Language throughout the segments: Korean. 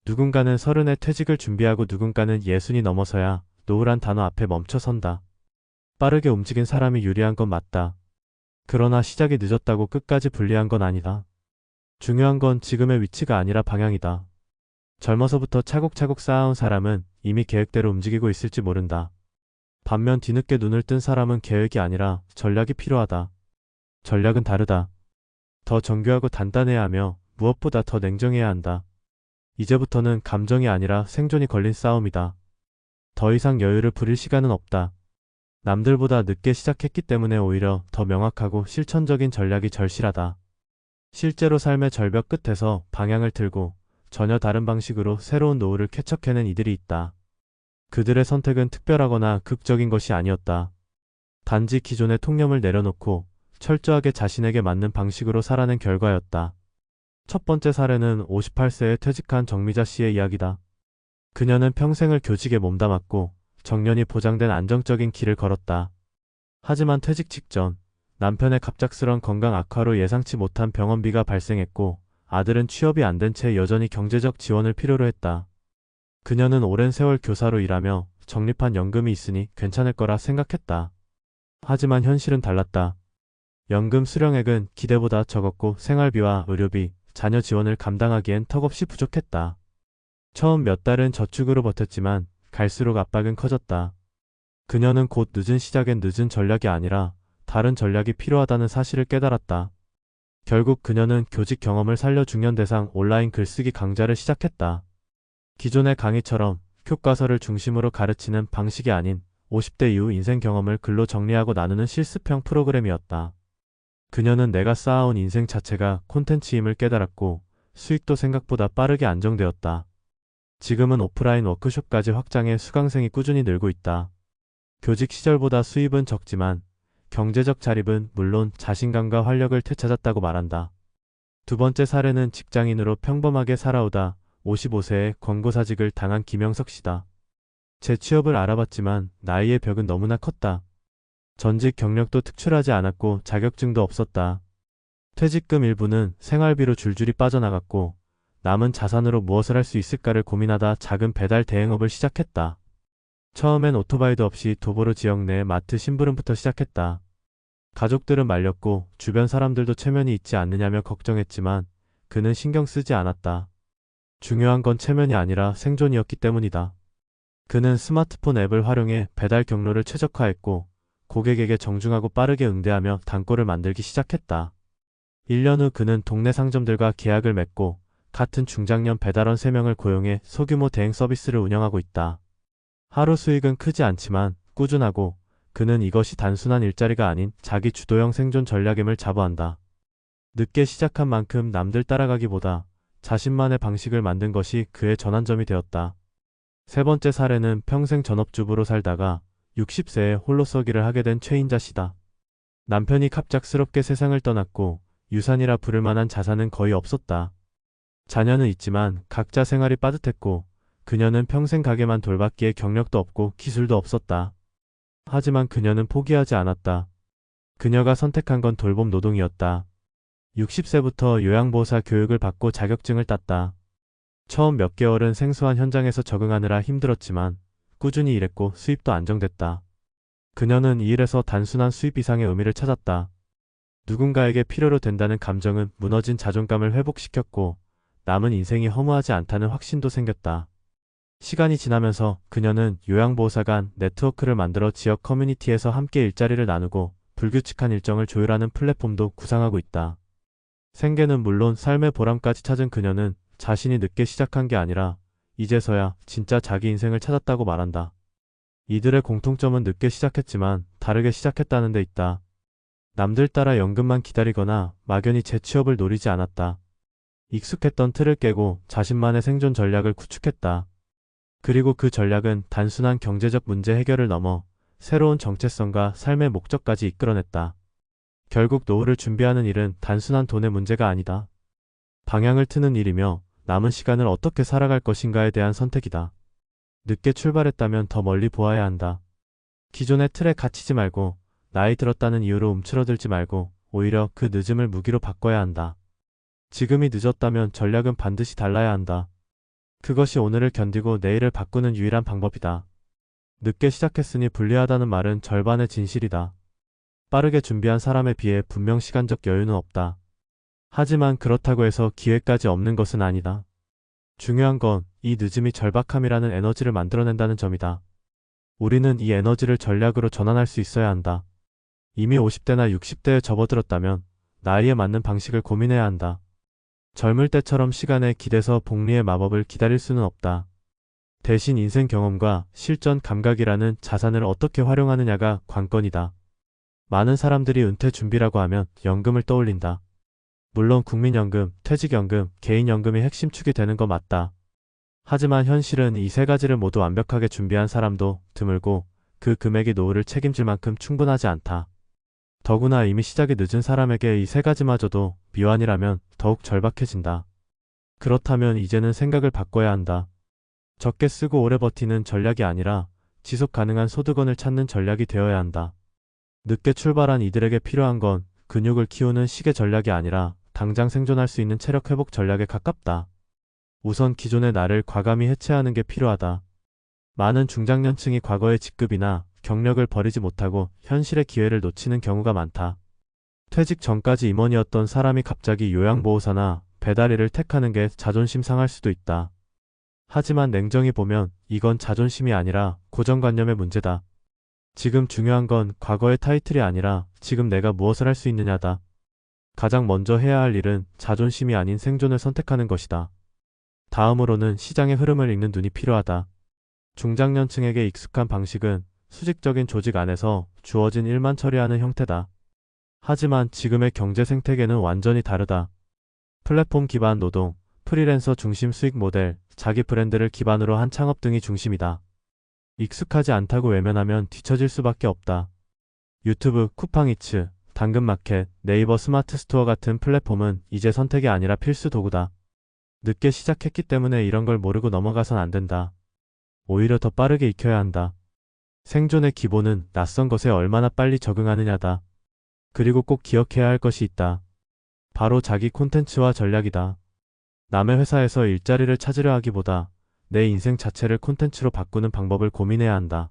누군가는 30에 퇴직을 준비하고 누군가는 60이 넘어서야 노후란 단어 앞에 멈춰선다. 빠르게 움직인 사람이 유리한 건 맞다. 그러나 시작이 늦었다고 끝까지 불리한 건 아니다. 중요한 건 지금의 위치가 아니라 방향이다. 젊어서부터 차곡차곡 쌓아온 사람은 이미 계획대로 움직이고 있을지 모른다. 반면 뒤늦게 눈을 뜬 사람은 계획이 아니라 전략이 필요하다. 전략은 다르다. 더 정교하고 단단해야 하며 무엇보다 더 냉정해야 한다. 이제부터는 감정이 아니라 생존이 걸린 싸움이다. 더 이상 여유를 부릴 시간은 없다. 남들보다 늦게 시작했기 때문에 오히려 더 명확하고 실천적인 전략이 절실하다. 실제로 삶의 절벽 끝에서 방향을 틀고 전혀 다른 방식으로 새로운 노후를 개척해낸 이들이 있다. 그들의 선택은 특별하거나 극적인 것이 아니었다. 단지 기존의 통념을 내려놓고 철저하게 자신에게 맞는 방식으로 살아낸 결과였다. 첫 번째 사례는 58세에 퇴직한 정미자 씨의 이야기다. 그녀는 평생을 교직에 몸담았고 정년이 보장된 안정적인 길을 걸었다. 하지만 퇴직 직전 남편의 갑작스런 건강 악화로 예상치 못한 병원비가 발생했고 아들은 취업이 안 된 채 여전히 경제적 지원을 필요로 했다. 그녀는 오랜 세월 교사로 일하며 적립한 연금이 있으니 괜찮을 거라 생각했다. 하지만 현실은 달랐다. 연금 수령액은 기대보다 적었고 생활비와 의료비, 자녀 지원을 감당하기엔 턱없이 부족했다. 처음 몇 달은 저축으로 버텼지만 갈수록 압박은 커졌다. 그녀는 곧 늦은 시작엔 늦은 전략이 아니라 다른 전략이 필요하다는 사실을 깨달았다. 결국 그녀는 교직 경험을 살려 중년대상 온라인 글쓰기 강좌를 시작했다. 기존의 강의처럼 교과서를 중심으로 가르치는 방식이 아닌 50대 이후 인생 경험을 글로 정리하고 나누는 실습형 프로그램이었다. 그녀는 내가 쌓아온 인생 자체가 콘텐츠임을 깨달았고 수익도 생각보다 빠르게 안정되었다. 지금은 오프라인 워크숍까지 확장해 수강생이 꾸준히 늘고 있다. 교직 시절보다 수입은 적지만 경제적 자립은 물론 자신감과 활력을 되찾았다고 말한다. 두 번째 사례는 직장인으로 평범하게 살아오다 55세에 권고사직을 당한 김영석 씨다. 재취업을 알아봤지만 나이의 벽은 너무나 컸다. 전직 경력도 특출하지 않았고 자격증도 없었다. 퇴직금 일부는 생활비로 줄줄이 빠져나갔고 남은 자산으로 무엇을 할 수 있을까를 고민하다 작은 배달 대행업을 시작했다. 처음엔 오토바이도 없이 도보로 지역 내 마트 심부름부터 시작했다. 가족들은 말렸고 주변 사람들도 체면이 있지 않느냐며 걱정했지만 그는 신경 쓰지 않았다. 중요한 건 체면이 아니라 생존이었기 때문이다. 그는 스마트폰 앱을 활용해 배달 경로를 최적화했고 고객에게 정중하고 빠르게 응대하며 단골을 만들기 시작했다. 1년 후 그는 동네 상점들과 계약을 맺고 같은 중장년 배달원 3명을 고용해 소규모 대행 서비스를 운영하고 있다. 하루 수익은 크지 않지만 꾸준하고 그는 이것이 단순한 일자리가 아닌 자기 주도형 생존 전략임을 자부한다. 늦게 시작한 만큼 남들 따라가기보다 자신만의 방식을 만든 것이 그의 전환점이 되었다. 세 번째 사례는 평생 전업주부로 살다가 60세에 홀로서기를 하게 된 최인자 씨다. 남편이 갑작스럽게 세상을 떠났고 유산이라 부를 만한 자산은 거의 없었다. 자녀는 있지만 각자 생활이 빠듯했고 그녀는 평생 가게만 돌봤기에 경력도 없고 기술도 없었다. 하지만 그녀는 포기하지 않았다. 그녀가 선택한 건 돌봄 노동이었다. 60세부터 요양보호사 교육을 받고 자격증을 땄다. 처음 몇 개월은 생소한 현장에서 적응하느라 힘들었지만 꾸준히 일했고 수입도 안정됐다. 그녀는 이 일에서 단순한 수입 이상의 의미를 찾았다. 누군가에게 필요로 된다는 감정은 무너진 자존감을 회복시켰고 남은 인생이 허무하지 않다는 확신도 생겼다. 시간이 지나면서 그녀는 요양보호사 간 네트워크를 만들어 지역 커뮤니티에서 함께 일자리를 나누고 불규칙한 일정을 조율하는 플랫폼도 구상하고 있다. 생계는 물론 삶의 보람까지 찾은 그녀는 자신이 늦게 시작한 게 아니라 이제서야 진짜 자기 인생을 찾았다고 말한다. 이들의 공통점은 늦게 시작했지만 다르게 시작했다는 데 있다. 남들 따라 연금만 기다리거나 막연히 재취업을 노리지 않았다. 익숙했던 틀을 깨고 자신만의 생존 전략을 구축했다. 그리고 그 전략은 단순한 경제적 문제 해결을 넘어 새로운 정체성과 삶의 목적까지 이끌어냈다. 결국 노후를 준비하는 일은 단순한 돈의 문제가 아니다. 방향을 트는 일이며 남은 시간을 어떻게 살아갈 것인가에 대한 선택이다. 늦게 출발했다면 더 멀리 보아야 한다. 기존의 틀에 갇히지 말고 나이 들었다는 이유로 움츠러들지 말고 오히려 그 늦음을 무기로 바꿔야 한다. 지금이 늦었다면 전략은 반드시 달라야 한다. 그것이 오늘을 견디고 내일을 바꾸는 유일한 방법이다. 늦게 시작했으니 불리하다는 말은 절반의 진실이다. 빠르게 준비한 사람에 비해 분명 시간적 여유는 없다. 하지만 그렇다고 해서 기회까지 없는 것은 아니다. 중요한 건 이 늦음이 절박함이라는 에너지를 만들어낸다는 점이다. 우리는 이 에너지를 전략으로 전환할 수 있어야 한다. 이미 50대나 60대에 접어들었다면 나이에 맞는 방식을 고민해야 한다. 젊을 때처럼 시간에 기대서 복리의 마법을 기다릴 수는 없다. 대신 인생 경험과 실전 감각이라는 자산을 어떻게 활용하느냐가 관건이다. 많은 사람들이 은퇴 준비라고 하면 연금을 떠올린다. 물론 국민연금, 퇴직연금, 개인연금이 핵심 축이 되는 거 맞다. 하지만 현실은 이 세 가지를 모두 완벽하게 준비한 사람도 드물고 그 금액이 노후를 책임질 만큼 충분하지 않다. 더구나 이미 시작이 늦은 사람에게 이 세 가지마저도 미완이라면 더욱 절박해진다. 그렇다면 이제는 생각을 바꿔야 한다. 적게 쓰고 오래 버티는 전략이 아니라 지속 가능한 소득원을 찾는 전략이 되어야 한다. 늦게 출발한 이들에게 필요한 건 근육을 키우는 시계 전략이 아니라 당장 생존할 수 있는 체력 회복 전략에 가깝다. 우선 기존의 나를 과감히 해체하는 게 필요하다. 많은 중장년층이 과거의 직급이나 경력을 버리지 못하고 현실의 기회를 놓치는 경우가 많다. 퇴직 전까지 임원이었던 사람이 갑자기 요양보호사나 배달일을 택하는 게 자존심 상할 수도 있다. 하지만 냉정히 보면 이건 자존심이 아니라 고정관념의 문제다. 지금 중요한 건 과거의 타이틀이 아니라 지금 내가 무엇을 할 수 있느냐다. 가장 먼저 해야 할 일은 자존심이 아닌 생존을 선택하는 것이다. 다음으로는 시장의 흐름을 읽는 눈이 필요하다. 중장년층에게 익숙한 방식은 수직적인 조직 안에서 주어진 일만 처리하는 형태다. 하지만 지금의 경제 생태계는 완전히 다르다. 플랫폼 기반 노동, 프리랜서 중심 수익 모델, 자기 브랜드를 기반으로 한 창업 등이 중심이다. 익숙하지 않다고 외면하면 뒤처질 수밖에 없다. 유튜브, 쿠팡이츠, 당근마켓, 네이버 스마트 스토어 같은 플랫폼은 이제 선택이 아니라 필수 도구다. 늦게 시작했기 때문에 이런 걸 모르고 넘어가선 안 된다. 오히려 더 빠르게 익혀야 한다. 생존의 기본은 낯선 것에 얼마나 빨리 적응하느냐다. 그리고 꼭 기억해야 할 것이 있다. 바로 자기 콘텐츠와 전략이다. 남의 회사에서 일자리를 찾으려 하기보다 내 인생 자체를 콘텐츠로 바꾸는 방법을 고민해야 한다.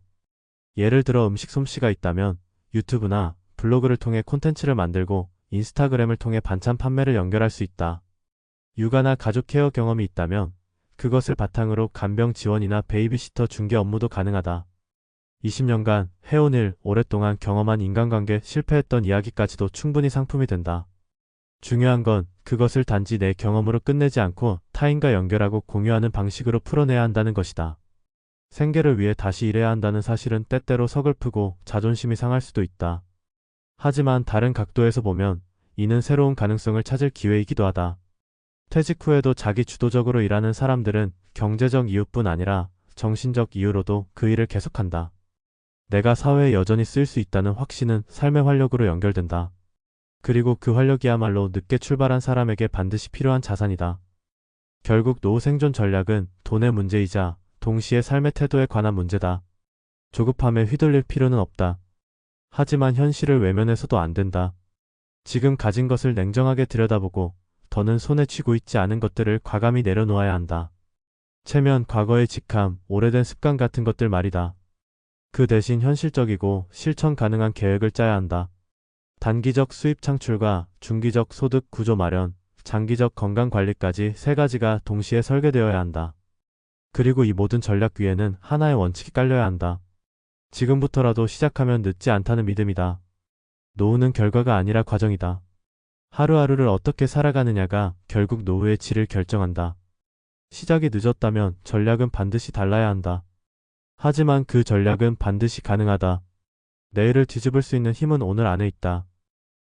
예를 들어 음식 솜씨가 있다면 유튜브나 블로그를 통해 콘텐츠를 만들고 인스타그램을 통해 반찬 판매를 연결할 수 있다. 육아나 가족 케어 경험이 있다면 그것을 바탕으로 간병 지원이나 베이비시터 중개 업무도 가능하다. 20년간 해온 일, 오랫동안 경험한 인간관계, 실패했던 이야기까지도 충분히 상품이 된다. 중요한 건 그것을 단지 내 경험으로 끝내지 않고 타인과 연결하고 공유하는 방식으로 풀어내야 한다는 것이다. 생계를 위해 다시 일해야 한다는 사실은 때때로 서글프고 자존심이 상할 수도 있다. 하지만 다른 각도에서 보면 이는 새로운 가능성을 찾을 기회이기도 하다. 퇴직 후에도 자기 주도적으로 일하는 사람들은 경제적 이유뿐 아니라 정신적 이유로도 그 일을 계속한다. 내가 사회에 여전히 쓰일 수 있다는 확신은 삶의 활력으로 연결된다. 그리고 그 활력이야말로 늦게 출발한 사람에게 반드시 필요한 자산이다. 결국 노후 생존 전략은 돈의 문제이자 동시에 삶의 태도에 관한 문제다. 조급함에 휘둘릴 필요는 없다. 하지만 현실을 외면해서도 안 된다. 지금 가진 것을 냉정하게 들여다보고 더는 손에 쥐고 있지 않은 것들을 과감히 내려놓아야 한다. 체면, 과거의 직함, 오래된 습관 같은 것들 말이다. 그 대신 현실적이고 실천 가능한 계획을 짜야 한다. 단기적 수입 창출과 중기적 소득 구조 마련, 장기적 건강 관리까지 세 가지가 동시에 설계되어야 한다. 그리고 이 모든 전략 위에는 하나의 원칙이 깔려야 한다. 지금부터라도 시작하면 늦지 않다는 믿음이다. 노후는 결과가 아니라 과정이다. 하루하루를 어떻게 살아가느냐가 결국 노후의 질을 결정한다. 시작이 늦었다면 전략은 반드시 달라야 한다. 하지만 그 전략은 반드시 가능하다. 내일을 뒤집을 수 있는 힘은 오늘 안에 있다.